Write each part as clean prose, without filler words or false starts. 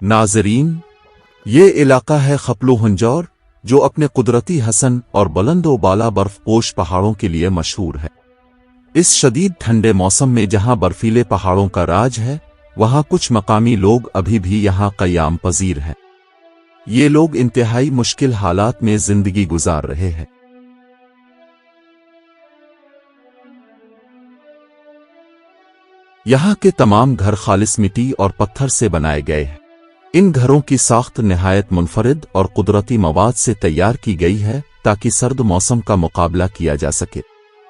नाज़रीन, ये इलाका है खपलो हंजौर, जो अपने कुदरती हसन और बुलंद व बाला बर्फपोश पहाड़ों के लिए मशहूर है। इस शदीद ठंडे मौसम में जहां बर्फीले पहाड़ों का राज है, वहां कुछ मकामी लोग अभी भी यहां क़याम पजीर हैं। ये लोग इंतहाई मुश्किल हालात में जिंदगी गुजार रहे हैं। यहाँ के तमाम घर खालिस मिट्टी और पत्थर से बनाए गए हैं। इन घरों की साख्त निहायत मुनफरिद और कुदरती मवाद से तैयार की गई है ताकि सर्द मौसम का मुकाबला किया जा सके।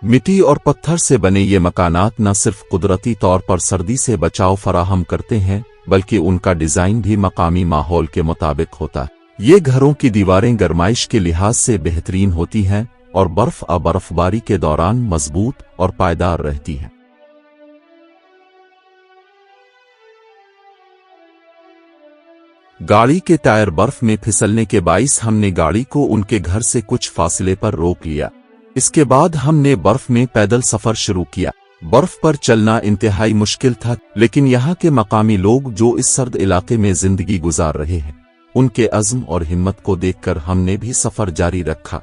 मिट्टी और पत्थर से बने ये मकानात न सिर्फ कुदरती तौर पर सर्दी से बचाव फराहम करते हैं, बल्कि उनका डिजाइन भी मकामी माहौल के मुताबिक होता है। ये घरों की दीवारें गरमाइश के लिहाज से बेहतरीन होती हैं और बर्फबारी के दौरान मजबूत और पायदार रहती हैं। गाड़ी के टायर बर्फ में फिसलने के बाइस हमने गाड़ी को उनके घर से कुछ फासले पर रोक लिया। इसके बाद हमने बर्फ में पैदल सफर शुरू किया। बर्फ पर चलना इंतहाई मुश्किल था, लेकिन यहाँ के मकामी लोग जो इस सर्द इलाके में जिंदगी गुजार रहे हैं, उनके अज़्म और हिम्मत को देखकर हमने भी सफर जारी रखा।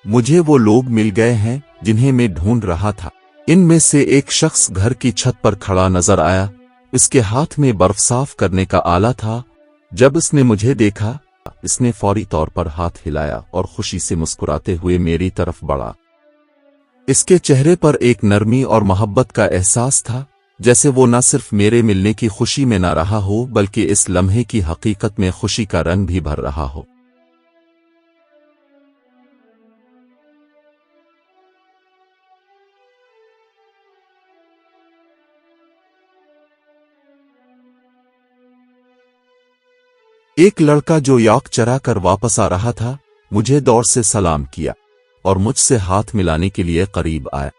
मुझे वो लोग मिल गए हैं जिन्हें मैं ढूंढ रहा था। इनमें से एक शख्स घर की छत पर खड़ा नजर आया। इसके हाथ में बर्फ साफ करने का आला था। जब इसने मुझे देखा, इसने फौरी तौर पर हाथ हिलाया और खुशी से मुस्कुराते हुए मेरी तरफ बढ़ा। इसके चेहरे पर एक नरमी और मोहब्बत का एहसास था, जैसे वो न सिर्फ मेरे मिलने की खुशी में न रहा हो, बल्कि इस लम्हे की हकीकत में खुशी का रंग भी भर रहा हो। एक लड़का जो याक चरा कर वापस आ रहा था, मुझे दौड़ से सलाम किया और मुझसे हाथ मिलाने के लिए करीब आया।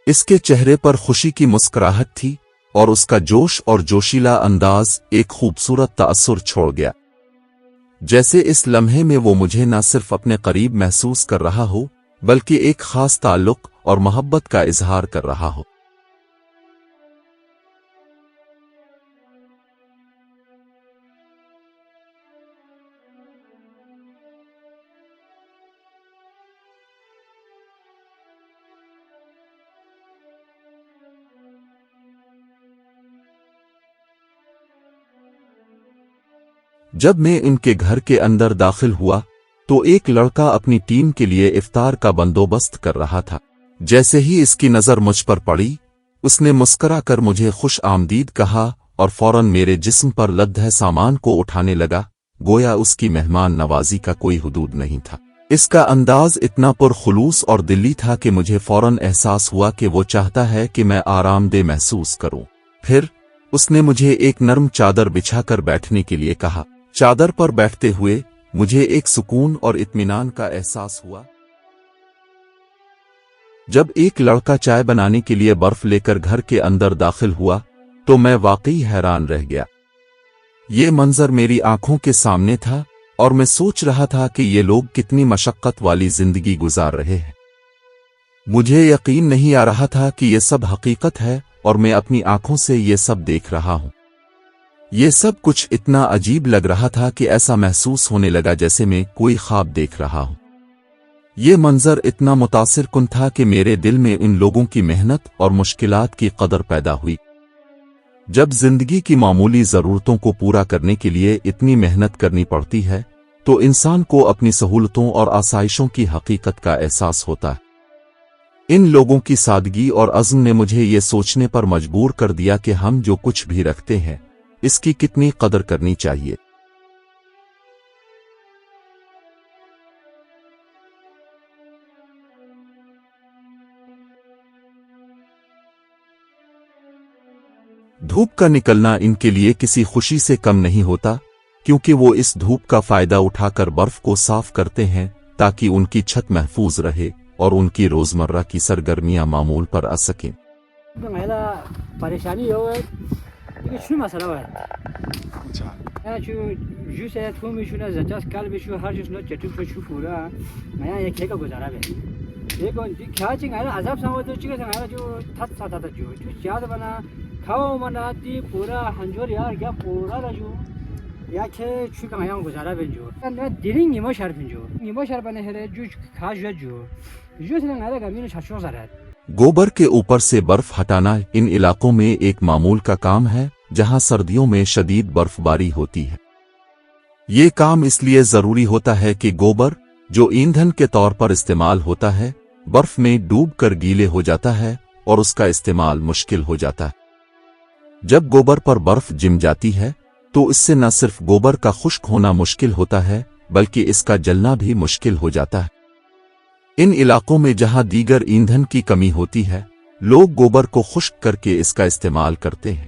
इसके चेहरे पर खुशी की मुस्कुराहट थी और उसका जोश और जोशीला अंदाज एक खूबसूरत तासुर छोड़ गया। जैसे इस लम्हे में वो मुझे न सिर्फ अपने करीब महसूस कर रहा हो, बल्कि एक खास ताल्लुक और मोहब्बत का इजहार कर रहा हो। जब मैं इनके घर के अंदर दाखिल हुआ, तो एक लड़का अपनी टीम के लिए इफ्तार का बंदोबस्त कर रहा था। जैसे ही इसकी नजर मुझ पर पड़ी, उसने मुस्कुरा कर मुझे खुश आमदीद कहा और फौरन मेरे जिस्म पर लद्दह सामान को उठाने लगा, गोया उसकी मेहमान नवाजी का कोई हुदूद नहीं था। इसका अंदाज इतना पुरखुलूस और दिली था कि मुझे फौरन एहसास हुआ कि वो चाहता है कि मैं आरामदेह महसूस करूं। फिर उसने मुझे एक नरम चादर बिछाकर बैठने के लिए कहा। चादर पर बैठते हुए मुझे एक सुकून और इत्मीनान का एहसास हुआ। जब एक लड़का चाय बनाने के लिए बर्फ लेकर घर के अंदर दाखिल हुआ, तो मैं वाकई हैरान रह गया। ये मंजर मेरी आंखों के सामने था और मैं सोच रहा था कि ये लोग कितनी मशक्कत वाली जिंदगी गुजार रहे हैं। मुझे यकीन नहीं आ रहा था कि ये सब हकीकत है और मैं अपनी आंखों से ये सब देख रहा हूं। ये सब कुछ इतना अजीब लग रहा था कि ऐसा महसूस होने लगा जैसे मैं कोई ख्वाब देख रहा हूं। ये मंजर इतना मुतासिर कुन था कि मेरे दिल में इन लोगों की मेहनत और मुश्किलात की कदर पैदा हुई। जब जिंदगी की मामूली जरूरतों को पूरा करने के लिए इतनी मेहनत करनी पड़ती है, तो इंसान को अपनी सहूलतों और आसाइशों की हकीकत का एहसास होता है। इन लोगों की सादगी और अज़्म ने मुझे ये सोचने पर मजबूर कर दिया कि हम जो कुछ भी रखते हैं, इसकी कितनी कदर करनी चाहिए। धूप का निकलना इनके लिए किसी खुशी से कम नहीं होता, क्योंकि वो इस धूप का फायदा उठाकर बर्फ को साफ करते हैं ताकि उनकी छत महफूज रहे और उनकी रोजमर्रा की सरगर्मियां मामूल पर आ सकें। परेशानी हो دیگه چی مسئله باید؟ نه چون جوسه تو میشونه زجاج کال میشو هر چیز نو چطور شو فورا من یک که گذاره به یک اون کیا چی عذاب سامو تو چی که جو تات جو جو زیاد بنا کھاؤ مناتی پورا ہنجور یار کیا پورا رجو یا کہ چھکا میاں گزارا بنجو نہ دلنگ نیمو شہر بنجو نیمو شہر بنے ہے جو کھا جو سے نہ لگا مینو چھچو زرات گوبر کے اوپر سے برف ہٹانا ان علاقوں میں ایک معمول کا کام ہے جہاں سردیوں میں شدید برف باری ہوتی ہے۔ یہ کام اس لیے ضروری ہوتا ہے کہ گوبر جو ایندھن کے طور پر استعمال ہوتا ہے برف میں ڈوب کر گیلے ہو جاتا ہے اور اس کا استعمال مشکل ہو جاتا ہے۔ جب گوبر پر برف جم جاتی ہے تو اس سے نہ صرف گوبر کا خشک ہونا مشکل ہوتا ہے بلکہ اس کا جلنا بھی مشکل ہو جاتا ہے۔ ان علاقوں میں جہاں دیگر ایندھن کی کمی ہوتی ہے لوگ گوبر کو خشک کر کے اس کا استعمال کرتے ہیں۔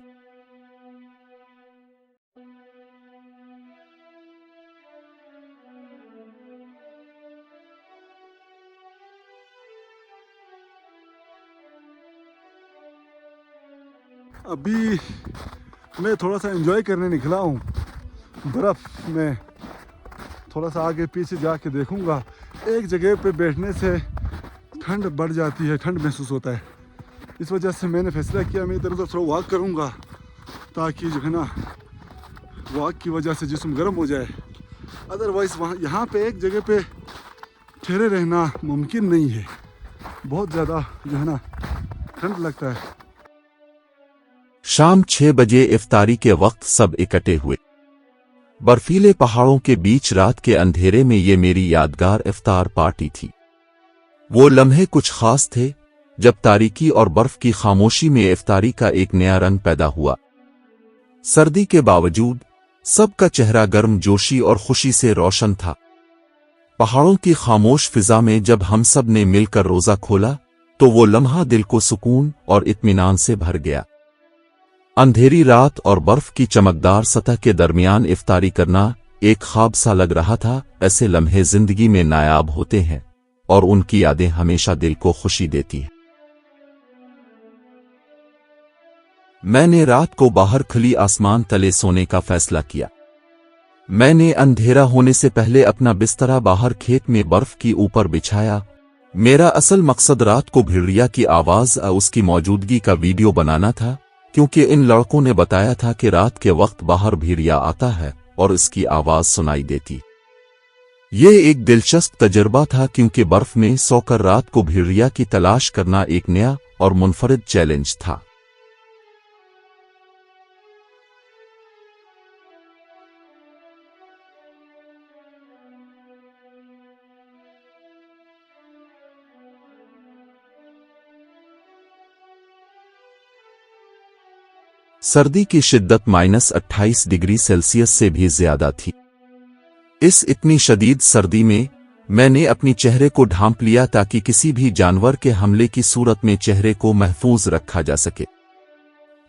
ابھی میں تھوڑا سا انجوائے کرنے نکلا ہوں برف میں، تھوڑا سا آگے پیچھے جا کے دیکھوں گا۔ ایک جگہ پہ بیٹھنے سے ٹھنڈ بڑھ جاتی ہے، ٹھنڈ محسوس ہوتا ہے، اس وجہ سے میں نے فیصلہ کیا میں ادھر ادھر تھوڑا واک کروں گا تاکہ جو ہے نا واک کی وجہ سے جسم گرم ہو جائے۔ ادروائز یہاں پہ ایک جگہ پہ ٹھہرے رہنا ممکن نہیں ہے، بہت زیادہ جو ہے نا ٹھنڈ لگتا ہے۔ شام 6 بجے افطاری کے وقت سب اکٹھے ہوئے۔ برفیلے پہاڑوں کے بیچ رات کے اندھیرے میں یہ میری یادگار افطار پارٹی تھی۔ وہ لمحے کچھ خاص تھے جب تاریکی اور برف کی خاموشی میں افطاری کا ایک نیا رنگ پیدا ہوا۔ سردی کے باوجود سب کا چہرہ گرم جوشی اور خوشی سے روشن تھا۔ پہاڑوں کی خاموش فضا میں جب ہم سب نے مل کر روزہ کھولا تو وہ لمحہ دل کو سکون اور اطمینان سے بھر گیا۔ اندھیری رات اور برف کی چمکدار سطح کے درمیان افطاری کرنا ایک خواب سا لگ رہا تھا۔ ایسے لمحے زندگی میں نایاب ہوتے ہیں اور ان کی یادیں ہمیشہ دل کو خوشی دیتی ہیں۔ میں نے رات کو باہر کھلی آسمان تلے سونے کا فیصلہ کیا۔ میں نے اندھیرا ہونے سے پہلے اپنا بسترا باہر کھیت میں برف کی اوپر بچھایا۔ میرا اصل مقصد رات کو بھیڑیا کی آواز اس کی موجودگی کا ویڈیو بنانا تھا، کیونکہ ان لڑکوں نے بتایا تھا کہ رات کے وقت باہر بھیڑیا آتا ہے اور اس کی آواز سنائی دیتی۔ یہ ایک دلچسپ تجربہ تھا کیونکہ برف میں سو کر رات کو بھیڑیا کی تلاش کرنا ایک نیا اور منفرد چیلنج تھا۔ سردی کی شدت -28 ڈگری سیلسیس سے بھی زیادہ تھی۔ اس اتنی شدید سردی میں نے اپنی چہرے کو ڈھانپ لیا تاکہ کسی بھی جانور کے حملے کی صورت میں چہرے کو محفوظ رکھا جا سکے۔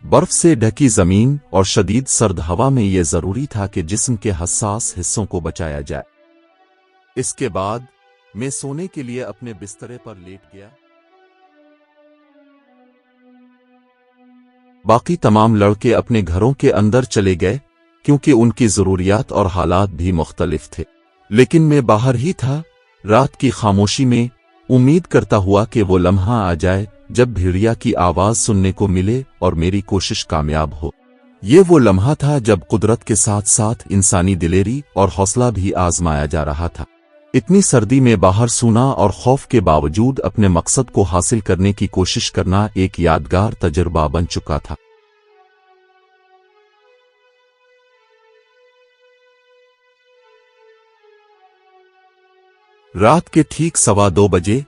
برف سے ڈھکی زمین اور شدید سرد ہوا میں یہ ضروری تھا کہ جسم کے حساس حصوں کو بچایا جائے۔ اس کے بعد میں سونے کے لیے اپنے بسترے پر لیٹ گیا۔ باقی تمام لڑکے اپنے گھروں کے اندر چلے گئے کیونکہ ان کی ضروریات اور حالات بھی مختلف تھے، لیکن میں باہر ہی تھا، رات کی خاموشی میں، امید کرتا ہوا کہ وہ لمحہ آ جائے جب بھیڑیا کی آواز سننے کو ملے اور میری کوشش کامیاب ہو۔ یہ وہ لمحہ تھا جب قدرت کے ساتھ ساتھ انسانی دلیری اور حوصلہ بھی آزمایا جا رہا تھا۔ اتنی سردی میں باہر سونا اور خوف کے باوجود اپنے مقصد کو حاصل کرنے کی کوشش کرنا ایک یادگار تجربہ بن چکا تھا۔ رات کے ٹھیک 2:15 بجے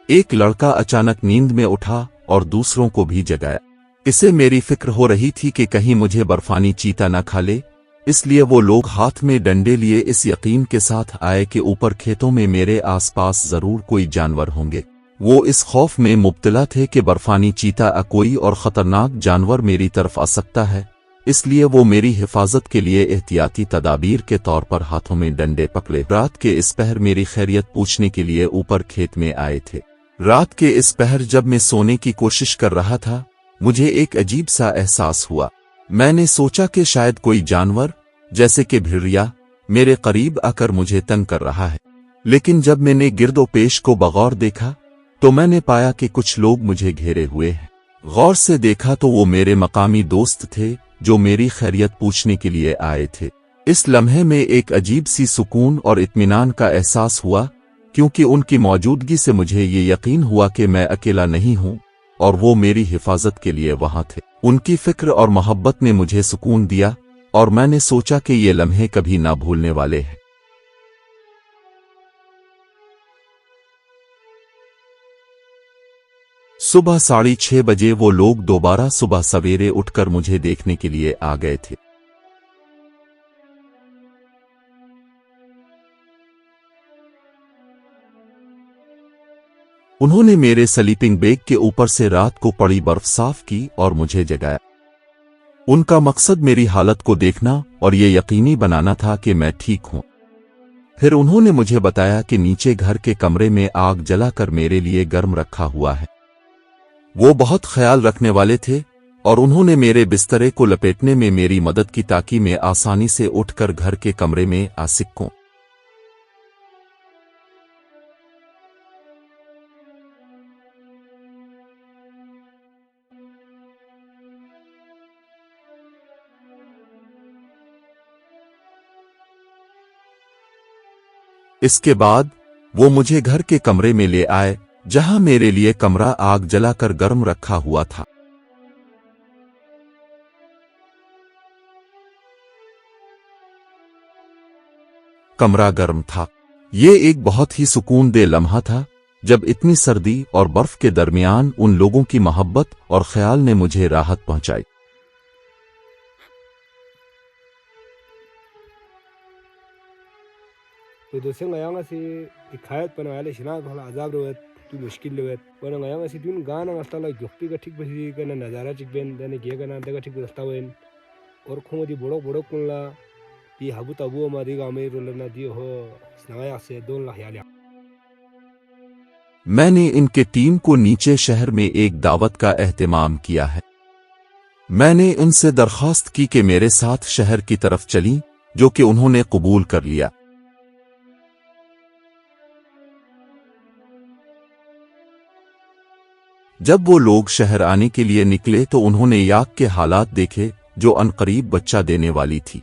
ایک لڑکا اچانک نیند میں اٹھا اور دوسروں کو بھی جگایا۔ اسے میری فکر ہو رہی تھی کہ کہیں مجھے برفانی چیتا نہ کھا لے، اس لیے وہ لوگ ہاتھ میں ڈنڈے لیے اس یقین کے ساتھ آئے کہ اوپر کھیتوں میں میرے آس پاس ضرور کوئی جانور ہوں گے۔ وہ اس خوف میں مبتلا تھے کہ برفانی چیتا کوئی اور خطرناک جانور میری طرف آ سکتا ہے، اس لیے وہ میری حفاظت کے لیے احتیاطی تدابیر کے طور پر ہاتھوں میں ڈنڈے پکڑے رات کے اس پہر میری خیریت پوچھنے کے لیے اوپر کھیت میں آئے تھے۔ رات کے اس پہر جب میں سونے کی کوشش کر رہا تھا مجھے ایک عجیب سا احساس ہوا۔ میں نے سوچا کہ شاید کوئی جانور جیسے کہ بھیڑیا میرے قریب آ کر مجھے تنگ کر رہا ہے، لیکن جب میں نے گرد و پیش کو بغور دیکھا تو میں نے پایا کہ کچھ لوگ مجھے گھیرے ہوئے ہیں۔ गौर से देखा तो वो मेरे मकामी दोस्त थे जो मेरी खैरियत पूछने के लिए आए थे। इस लम्हे में एक अजीब सी सुकून और इत्मीनान का एहसास हुआ, क्योंकि उनकी मौजूदगी से मुझे ये यकीन हुआ कि मैं अकेला नहीं हूँ और वो मेरी हिफाजत के लिए वहां थे। उनकी फिक्र और मोहब्बत ने मुझे सुकून दिया और मैंने सोचा कि ये लम्हे कभी ना भूलने वाले हैं। सुबह 6:30 बजे वो लोग दोबारा सुबह सवेरे उठकर मुझे देखने के लिए आ गए थे। उन्होंने मेरे स्लीपिंग बैग के ऊपर से रात को पड़ी बर्फ साफ की और मुझे जगाया। उनका मकसद मेरी हालत को देखना और ये यकीनी बनाना था कि मैं ठीक हूं। फिर उन्होंने मुझे बताया कि नीचे घर के कमरे में आग जलाकर मेरे लिए गर्म रखा हुआ है। वो बहुत ख्याल रखने वाले थे और उन्होंने मेरे बिस्तरे को लपेटने में मेरी मदद की ताकि मैं आसानी से उठकर घर के कमरे में आ सकूं। इसके बाद वो मुझे घर के कमरे में ले आए, जहां मेरे लिए कमरा आग जलाकर गर्म रखा हुआ था। कमरा गर्म था। ये एक बहुत ही सुकूनदेह लम्हा था जब इतनी सर्दी और बर्फ के दरमियान उन लोगों की मोहब्बत और ख्याल ने मुझे राहत पहुंचाई। तो दोस्तों ngayang asi ikhayat panale shina bhala azab rowet tu mushkil rowet wana ngayang asi dun gana ngastala gyokpi ga thik basi kana nazara chikben dane ge kana daga thik bastawen और खोदी बड़ो बड़ो कुल्ला ती हाबू ताबू मारी गामे रोलना दी हो स्नाया से 2 लाख यालिया। मैंने इनके टीम को नीचे शहर में एक दावत का एहतमाम किया है। मैंने उनसे दरख्वास्त की कि मेरे साथ शहर की तरफ चली, जो कि उन्होंने कबूल कर लिया। जब वो लोग शहर आने के लिए निकले तो उन्होंने याक के हालात देखे जो अनकरीब बच्चा देने वाली थी।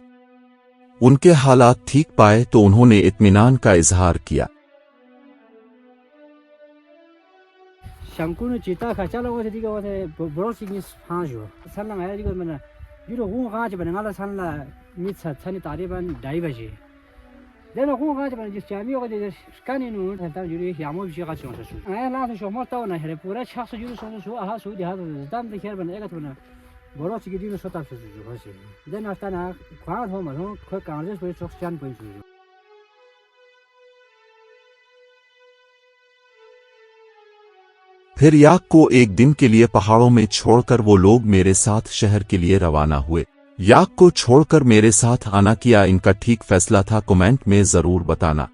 उनके हालात ठीक पाए तो उन्होंने इत्मीनान का इजहार किया। शंकुन चिता खचा लोगों से दिखा होते बड़ो सिग्निस फांजो सल्ला आया दिखो मैंने यूरो हूँ कहाँ चबने वाला सल्ला मिट सत्सनी तारीबन 2:30 बजे देना हूँ कहाँ चबने जिस चामी होगा जिस स्कैनिंग नून था यूरो यामो भी चीज़ का चुन आया लास्ट शो मत तो ना है पूरा छाछ यूरो सो आहा सो दिहा तो दाम दिखेर बने एक तो ना बड़ो सिग्निस यूरो सोता से जो बस देना स्टाना कहाँ हो मत हो कोई कांग्रेस कोई चौक चांद कोई चीज़। फिर याक को एक दिन के लिए पहाड़ों में छोड़कर वो लोग मेरे साथ शहर के लिए रवाना हुए। याक को छोड़कर मेरे साथ आना किया इनका ठीक फैसला था, कमेंट में जरूर बताना।